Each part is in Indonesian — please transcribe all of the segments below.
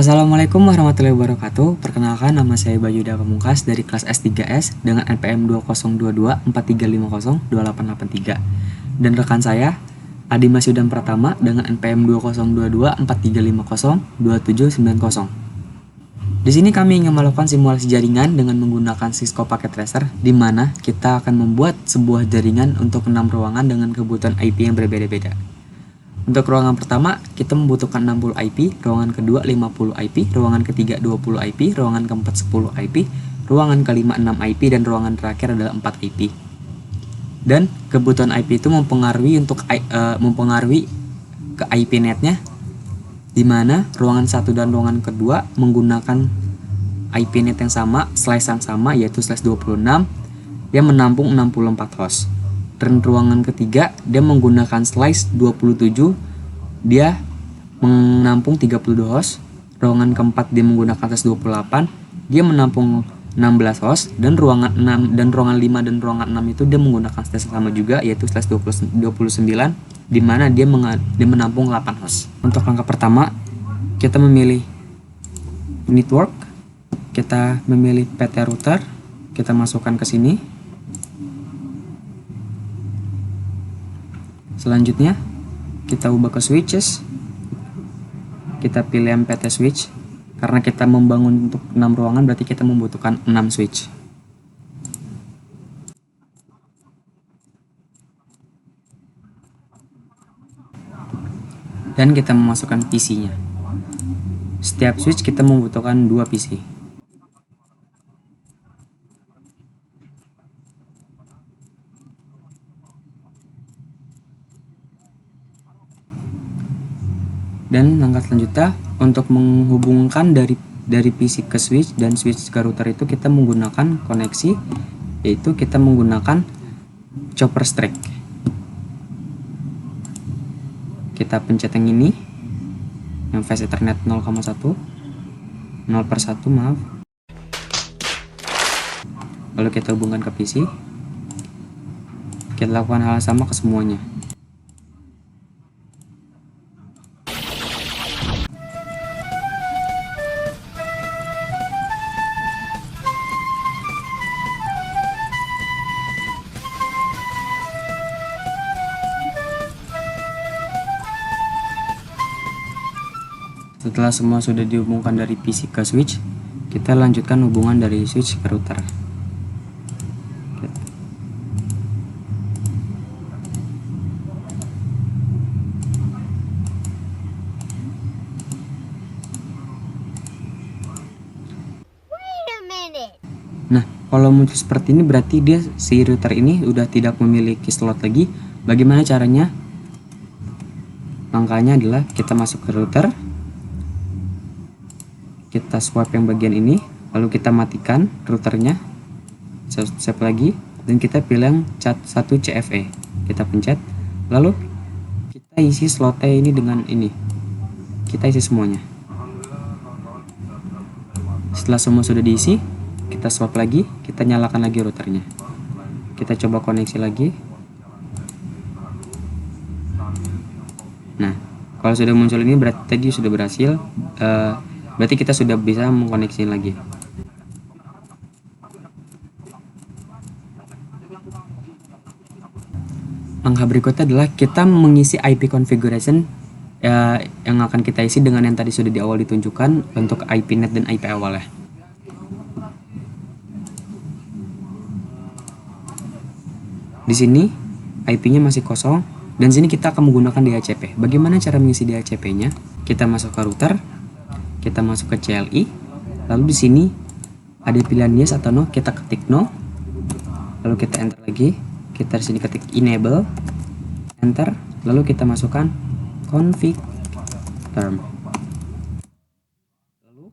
Assalamualaikum warahmatullahi wabarakatuh. Perkenalkan, nama saya Bayuda Pamungkas dari kelas S3S dengan NPM 202243502883. Dan rekan saya Adi Masyudan Pratama dengan NPM 202243502790. Di sini kami ingin melakukan simulasi jaringan dengan menggunakan Cisco Packet Tracer, di mana kita akan membuat sebuah jaringan untuk 6 ruangan dengan kebutuhan IP yang berbeda-beda. Untuk ruangan pertama, kita membutuhkan 60 IP, ruangan kedua 50 IP, ruangan ketiga 20 IP, ruangan keempat 10 IP, ruangan kelima 6 IP, dan ruangan terakhir adalah 4 IP. Dan kebutuhan IP itu mempengaruhi ke IP netnya, di mana ruangan 1 dan ruangan kedua menggunakan IP net yang sama, slice yang sama, yaitu slice 26 yang menampung 64 host. Dan ruangan ketiga dia menggunakan slice 27, dia menampung 32 host. Ruangan keempat dia menggunakan slice 28, dia menampung 16 host. Dan ruangan 6 dan ruangan 5 dan ruangan 6 itu dia menggunakan slice yang sama juga, yaitu slice 29, di mana dia menampung 8 host. Untuk langkah pertama, kita memilih network, kita memilih PT router, kita masukkan ke sini. Selanjutnya, kita ubah ke switches. Kita pilih MPT switch. Karena kita membangun untuk 6 ruangan, berarti kita membutuhkan 6 switch. Dan kita memasukkan PC-nya. Setiap switch kita membutuhkan 2 PC. Dan langkah selanjutnya, untuk menghubungkan dari PC ke switch dan switch ke router itu kita menggunakan koneksi, yaitu kita menggunakan chopper strike. Kita pencet yang ini, yang fast ethernet 0,1, 0/1 maaf. Lalu kita hubungkan ke PC. Kita lakukan hal sama ke semuanya. Setelah semua sudah dihubungkan dari PC ke switch, kita lanjutkan hubungan dari switch ke router. Nah, kalau muncul seperti ini berarti si router ini udah tidak memiliki slot lagi. Bagaimana caranya? Langkahnya adalah kita masuk ke router, kita swipe yang bagian ini, lalu kita matikan routernya, save lagi, dan kita pilih yang cat 1 CFE. Kita pencet, lalu kita isi slotnya ini dengan ini, kita isi semuanya. Setelah semua sudah diisi, kita swipe lagi, kita nyalakan lagi routernya, kita coba koneksi lagi. Nah, kalau sudah muncul ini berarti tadi sudah berhasil, berarti kita sudah bisa mengkoneksi lagi. Langkah berikutnya adalah kita mengisi IP configuration yang akan kita isi dengan yang tadi sudah di awal ditunjukkan untuk IP net dan IP awalnya. Di sini IP-nya masih kosong, dan sini kita akan menggunakan DHCP. Bagaimana cara mengisi DHCP-nya? Kita masuk ke router, kita masuk ke CLI, lalu di sini ada pilihan yes atau no, kita ketik no, lalu kita enter lagi, kita di sini ketik enable, enter, lalu kita masukkan config term, lalu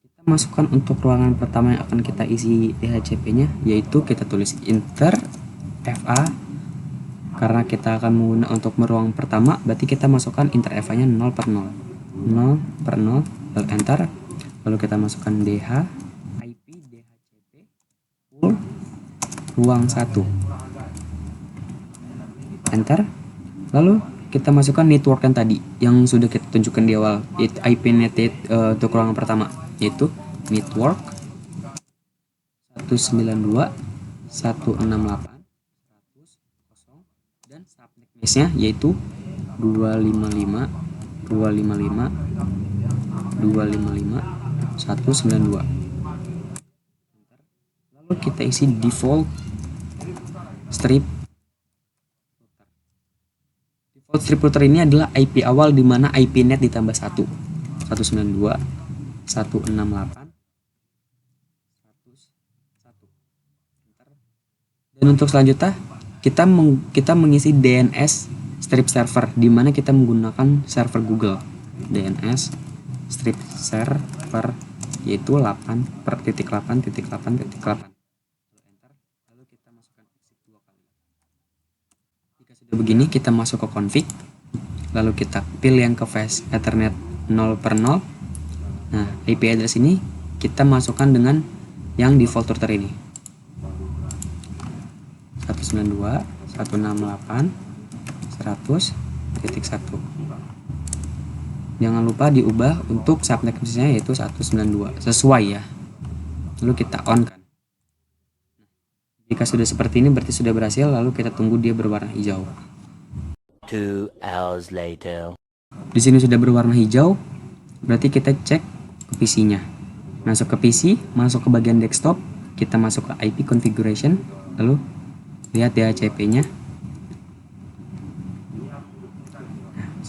kita masukkan untuk ruangan pertama yang akan kita isi DHCP-nya, yaitu kita tulis enter FA. Karena kita akan menggunakan untuk ruangan pertama, berarti kita masukkan enter FA-nya 0/0, 0/0, lalu enter, lalu kita masukkan DH IP DHCP full ruang 1, enter, lalu kita masukkan network yang tadi yang sudah kita tunjukkan di awal, yaitu IPnet untuk ruangan pertama, yaitu network 192.168.100 dan subnet mesh-nya yaitu 255.255.255.192. Lalu kita isi default strip. Default strip router ini adalah IP awal di mana IPnet ditambah 1, 192.168.100.1. Dan untuk selanjutnya kita mengisi DNS strip server di mana kita menggunakan server Google. DNS strip server yaitu 8/8.8.8. Lalu kita masukkan exit 2 kali. Jika sudah begini, kita masuk ke config, lalu kita pilih yang ke fast ethernet 0/0. Nah, IP address ini kita masukkan dengan yang default router ini, 192.168.100.1. Jangan lupa diubah untuk subnet mesh-nya yaitu 192 sesuai ya. Lalu kita on kan. Jika sudah seperti ini berarti sudah berhasil, lalu kita tunggu dia berwarna hijau. 2 hours later. Di sini sudah berwarna hijau, berarti kita cek ke PC-nya. Masuk ke PC, masuk ke bagian desktop, kita masuk ke IP configuration, lalu lihat DHCP-nya.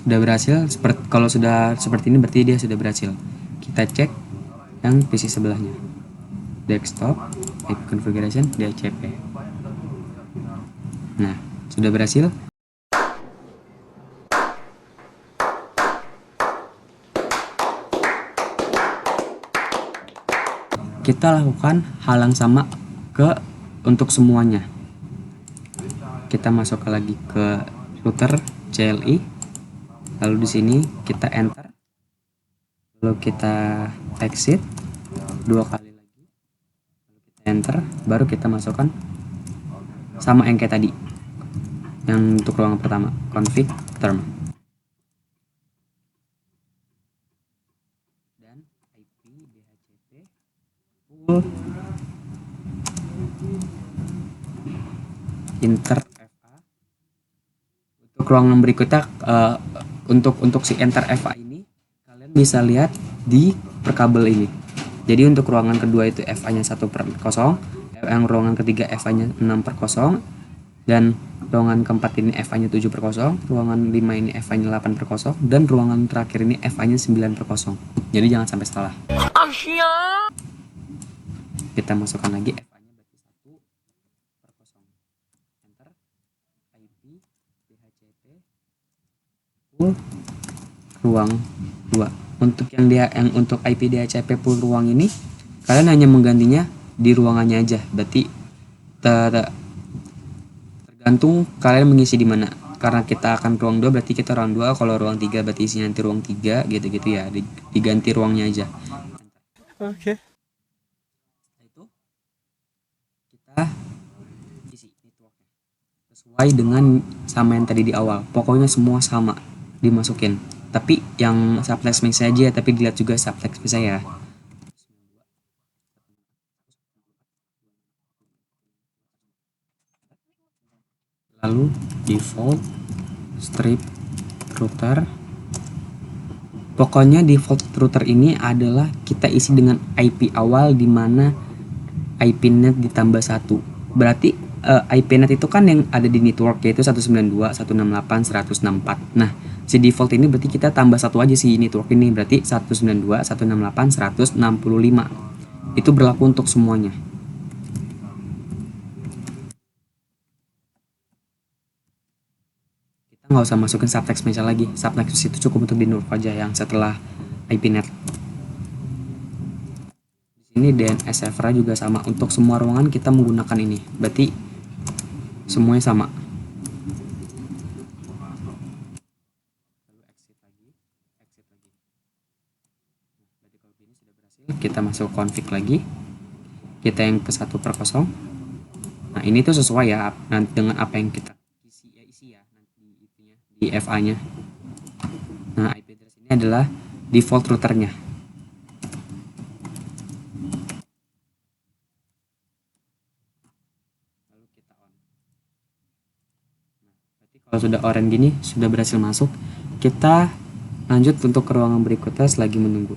Sudah berhasil. Kalau sudah seperti ini berarti dia sudah berhasil. Kita cek yang PC sebelahnya, desktop, IP configuration, DHCP. Nah, sudah berhasil. Kita lakukan hal yang sama untuk semuanya. Kita masuk lagi ke router CLI. Lalu di sini kita enter, lalu kita exit 2 kali lagi, lalu kita enter, baru kita masukkan sama yang kayak tadi, yang untuk ruangan pertama, config term dan IP DHCP full enter FA. Untuk ruangan berikutnya untuk si enter FA ini kalian bisa lihat di per kabel ini. Jadi untuk ruangan kedua itu FA-nya 1/0, yang ruangan ketiga FA-nya 6/0, dan ruangan keempat ini FA-nya 7/0, ruangan 5 ini FA-nya 8/0, dan ruangan terakhir ini FA-nya 9/0. Jadi jangan sampai salah. Kita masukkan lagi FA-nya berarti 1/0. Enter IP DHCP full ruang 2. Untuk yang untuk IP DHCP full ruang ini kalian hanya menggantinya di ruangannya aja. Berarti tergantung kalian mengisi di mana. Karena kita akan ruang 2 berarti kita ruang 2, kalau ruang 3 berarti isinya nanti ruang 3 gitu-gitu ya. Diganti ruangnya aja. Oke. Itu kita isi networknya sesuai dengan sama yang tadi di awal. Pokoknya semua sama dimasukin, tapi yang subtext mesh aja, tapi dilihat juga subtext mesh saya. Lalu default strip router, pokoknya default router ini adalah kita isi dengan IP awal di mana IPnet ditambah 1. Berarti IPnet itu kan yang ada di network yaitu 192.168.100.64. Nah, si default ini berarti kita tambah 1 aja si network ini, berarti 192.168.165. Itu berlaku untuk semuanya. Kita nggak usah masukin subtext mesh lagi. Subtext mesh itu cukup untuk di network aja yang setelah IPnet. Di sini DNS server juga sama, untuk semua ruangan kita menggunakan ini. Berarti semuanya sama. Kita masuk config lagi, kita yang ke 1/0. Nah, ini tuh sesuai ya dengan apa yang kita isi ya nanti itunya di di FA-nya. Nah, IP address ini adalah default routernya. Lalu kita on. Nah, berarti kalau sudah orange gini, sudah berhasil masuk. Kita lanjut untuk ke ruangan berikutnya selagi menunggu.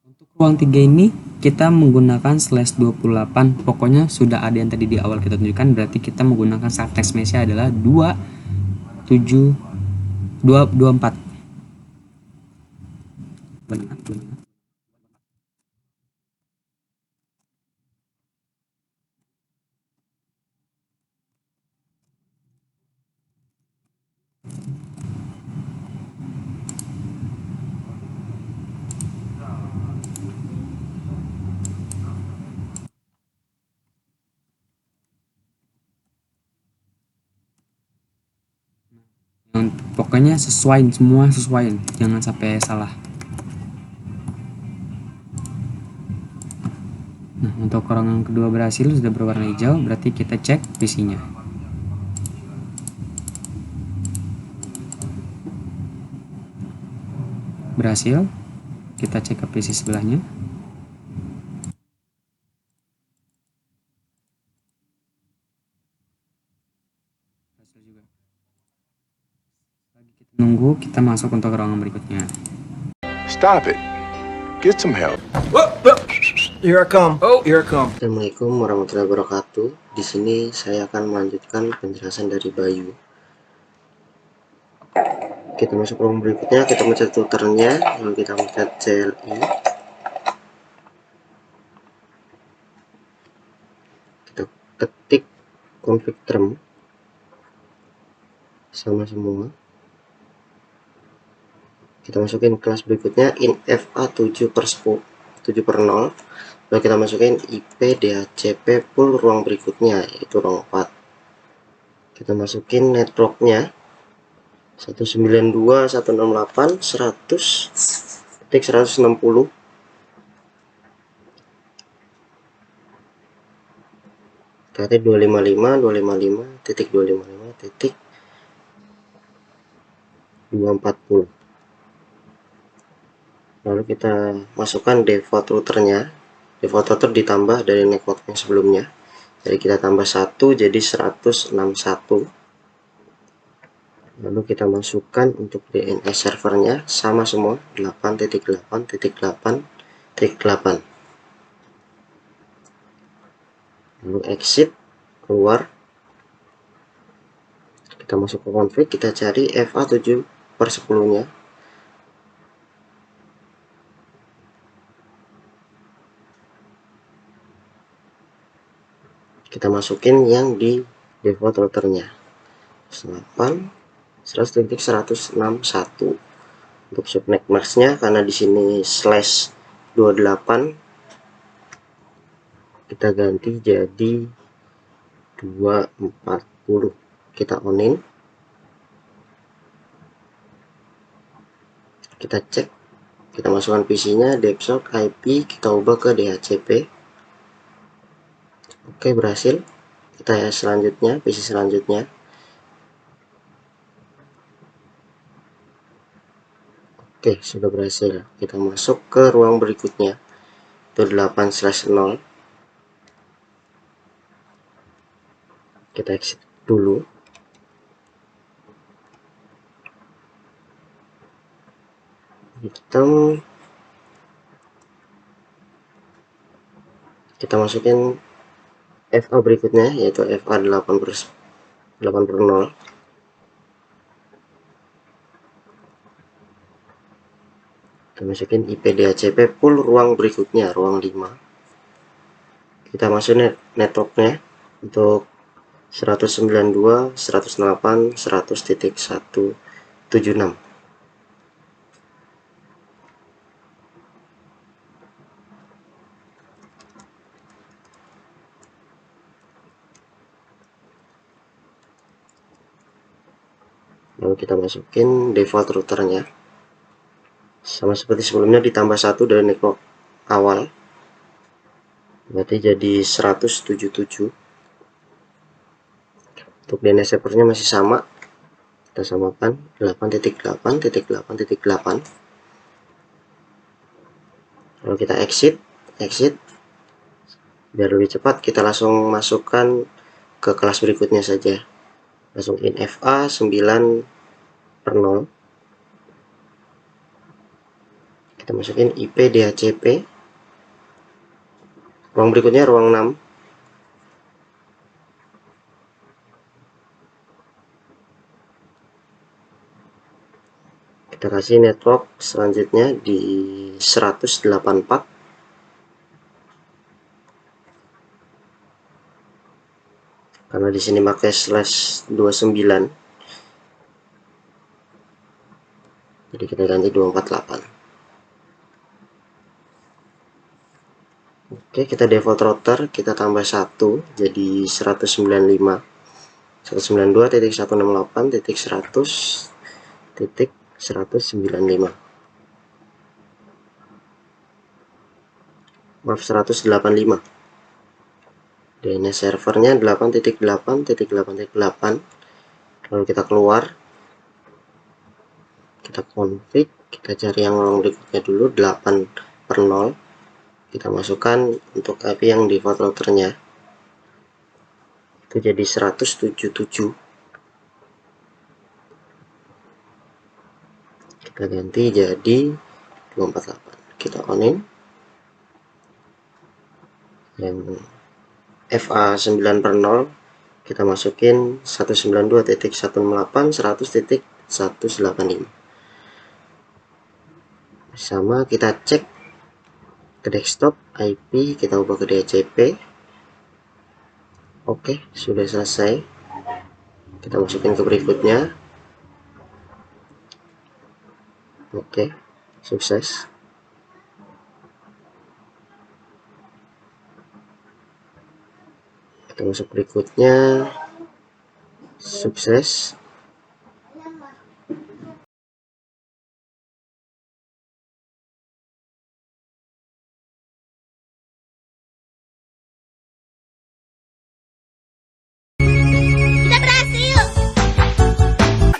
Untuk ruang 3 ini kita menggunakan /28. Pokoknya sudah ada yang tadi di awal kita tunjukkan, berarti kita menggunakan subtext mesh-nya adalah 274. Benar. Pokoknya sesuai, semua sesuai, jangan sampai salah. Nah, untuk ruangan kedua berhasil, sudah berwarna hijau, berarti kita cek PC-nya. Berhasil, kita cek ke PC sebelahnya. Berhasil juga. Lagi kita nunggu, kita masuk untuk ruangan berikutnya. Stop it. Get some help. Here I come. Oh, here I come. Assalamualaikum warahmatullahi wabarakatuh. Di sini saya akan melanjutkan penjelasan dari Bayu. Kita masuk ruang berikutnya, kita mencet routernya, lalu kita mencet CLI. Kita ketik config term sama semua. Kita masukin kelas berikutnya infa 7/0. Lalu kita masukin IP DHCP pool ruang berikutnya, yaitu ruang 4. Kita masukin networknya 192.168.100.160. Berarti 255.255.240. Lalu kita masukkan default routernya. Default router ditambah dari network yang sebelumnya. Jadi kita tambah 1 jadi 161. Lalu kita masukkan untuk DNS servernya sama semua 8.8.8.8. Lalu exit, keluar. Kita masuk ke config, kita cari FA 7/10 nya. Kita masukin yang di default routernya 100.161 untuk subnet masknya, karena di sini /28 kita ganti jadi 240. Kita onin, kita cek, kita masukkan PC-nya, DevSock, IP kita ubah ke DHCP. Oke, berhasil. Kita ya selanjutnya, PC selanjutnya. Oke, sudah berhasil. Kita masuk ke ruang berikutnya, itu 8/0. Kita exit dulu. Kita masukin FA berikutnya, yaitu FA 8/0. Kita masukin IP DHCP pool ruang berikutnya, ruang 5. Kita masukin networknya untuk 192.108.100.176. Lalu kita masukin default routernya. Sama seperti sebelumnya, ditambah 1 dari network awal. Berarti jadi 177. Untuk DNS servernya masih sama. Kita samakan 8.8.8.8. Lalu kita exit. Biar lebih cepat, kita langsung masukkan ke kelas berikutnya saja. Langsung INFA 9/0. Kita masukin IP DHCP. Ruang berikutnya ruang 6. Kita kasih network selanjutnya di 184. Karena di sini pakai /29. Jadi kita ganti 248. Oke, kita default router, kita tambah 1 jadi 195. 192.168.100.195. Maaf, 185. DNS servernya 8.8.8.8. Lalu kita keluar, kita config, kita cari yang ruang berikutnya dulu 8/0. Kita masukkan untuk IP yang default routernya, itu jadi 177. Kita ganti jadi 248. Kita onin. Dan FA 9/0 kita masukin 192.168.100.185. Sama, kita cek ke desktop, IP kita ubah ke DHCP. Oke, sudah selesai. Kita masukin ke berikutnya. Oke, sukses. Kita masuk berikutnya, sukses.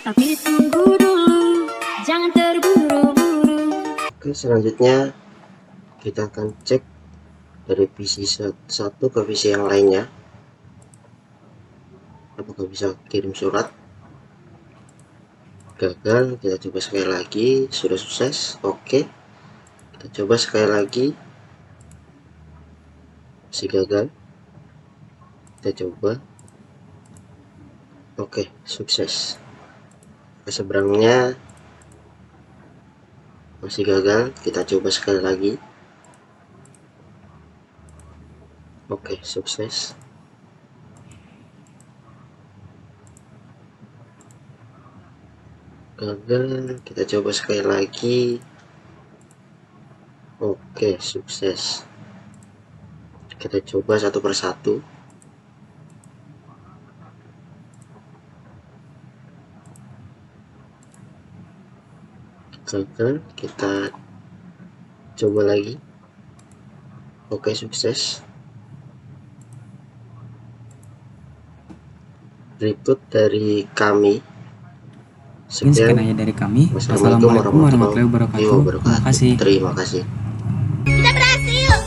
Tapi tunggu dulu, jangan terburu-buru. Oke, selanjutnya kita akan cek dari PC satu ke PC yang lainnya, apakah bisa kirim surat. Gagal, kita coba sekali lagi. Sudah sukses. Oke, kita coba sekali lagi, masih gagal. Kita coba. Oke, sukses. Ke seberangnya masih gagal, kita coba sekali lagi. Oke, sukses. Gagal, kita coba sekali lagi. Oke, sukses. Kita coba satu persatu. Gagal, kita coba lagi. Oke, sukses. Berikut dari kami. Sekian aja dari kami. Wassalamualaikum Wassalamualaikum warahmatullahi wabarakatuh. Terima kasih. Terima kasih. Kita berhasil.